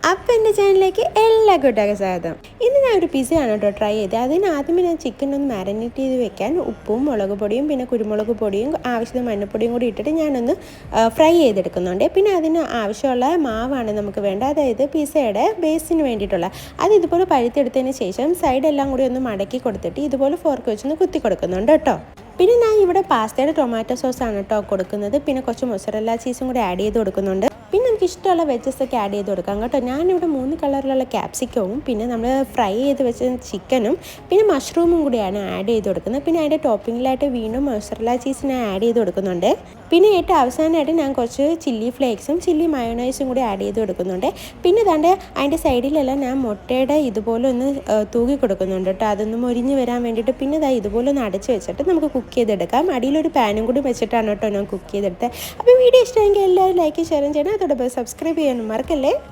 അപ്പോൾ എൻ്റെ ചാനലിലേക്ക് എല്ലാ കൂട്ടുകാർക്കും സ്വാഗതം. ഇന്ന് ഞാൻ ഒരു പിസയാണ് കേട്ടോ ട്രൈ ചെയ്തത്. അതിനാദ്യമേ ഞാൻ ചിക്കൻ ഒന്ന് മാരിനേറ്റ് ചെയ്ത് വെക്കാൻ ഉപ്പും മുളക് പൊടിയും പിന്നെ കുരുമുളക് പൊടിയും ആവശ്യത്തിന് മഞ്ഞൾപ്പൊടിയും കൂടി ഇട്ടിട്ട് ഞാനൊന്ന് ഫ്രൈ ചെയ്തെടുക്കുന്നുണ്ട്. പിന്നെ അതിന് ആവശ്യമുള്ള മാവാണ് നമുക്ക് വേണ്ടത്, അതായത് പിസയുടെ ബേസിന് വേണ്ടിയിട്ടുള്ള അത് ഇതുപോലെ പഴുത്തെടുത്തതിന് ശേഷം സൈഡെല്ലാം കൂടി ഒന്ന് മടക്കി കൊടുത്തിട്ട് ഇതുപോലെ ഫോർക്ക് വെച്ചൊന്ന് കുത്തി കൊടുക്കുന്നുണ്ട് കേട്ടോ. പിന്നെ ഞാൻ ഇവിടെ പാസ്തയുടെ ടൊമാറ്റോ സോസാണ് കേട്ടോ കൊടുക്കുന്നത്. പിന്നെ കുറച്ച് മൊസറല്ല ചീസും കൂടി ആഡ് ചെയ്ത് കൊടുക്കുന്നുണ്ട്. പിന്നെ നമുക്ക് ഇഷ്ടമുള്ള വെജസൊക്കെ ആഡ് ചെയ്ത് കൊടുക്കാം കേട്ടോ. ഞാനിവിടെ 3 കളറിലുള്ള ക്യാപ്സിക്കവും പിന്നെ നമ്മൾ ഫ്രൈ ചെയ്ത് വെച്ച ചിക്കനും പിന്നെ മഷ്റൂമും കൂടിയാണ് ആഡ് ചെയ്ത് കൊടുക്കുന്നത്. പിന്നെ അതിൻ്റെ ടോപ്പിങ്ങിലായിട്ട് വീണ്ടും മൊസറല്ല ചീസ് ഞാൻ ആഡ് ചെയ്ത് കൊടുക്കുന്നുണ്ട്. പിന്നെ ഏറ്റവും അവസാനമായിട്ട് ഞാൻ കുറച്ച് ചില്ലി ഫ്ലേക്സും ചില്ലി മയോണൈസും കൂടി ആഡ് ചെയ്ത് കൊടുക്കുന്നുണ്ട്. പിന്നെ അതിൻ്റെ സൈഡിലെല്ലാം ഞാൻ മുട്ടയുടെ ഇതുപോലെ ഒന്ന് തൂക്കി കൊടുക്കുന്നുണ്ട് കേട്ടോ, അതൊന്ന് മൊരിഞ്ഞ് വരാൻ വേണ്ടിയിട്ട്. പിന്നെ ഇതുപോലെ ഒന്ന് അടച്ച് വെച്ചിട്ട് നമുക്ക് കുക്ക് ചെയ്തെടുക്കാം. അടിയിലൊരു പാനും കൂടി വെച്ചിട്ടാണ് കേട്ടോ ഞാൻ കുക്ക് ചെയ്തെടുത്തത്. അപ്പോൾ വീഡിയോ ഇഷ്ടമെങ്കിൽ എല്ലാവരും ലൈക്ക് ഷെയർ ചെയ്യണം, അതോടൊപ്പം സബ്സ്ക്രൈബ് ചെയ്യാനും മറക്കല്ലേ.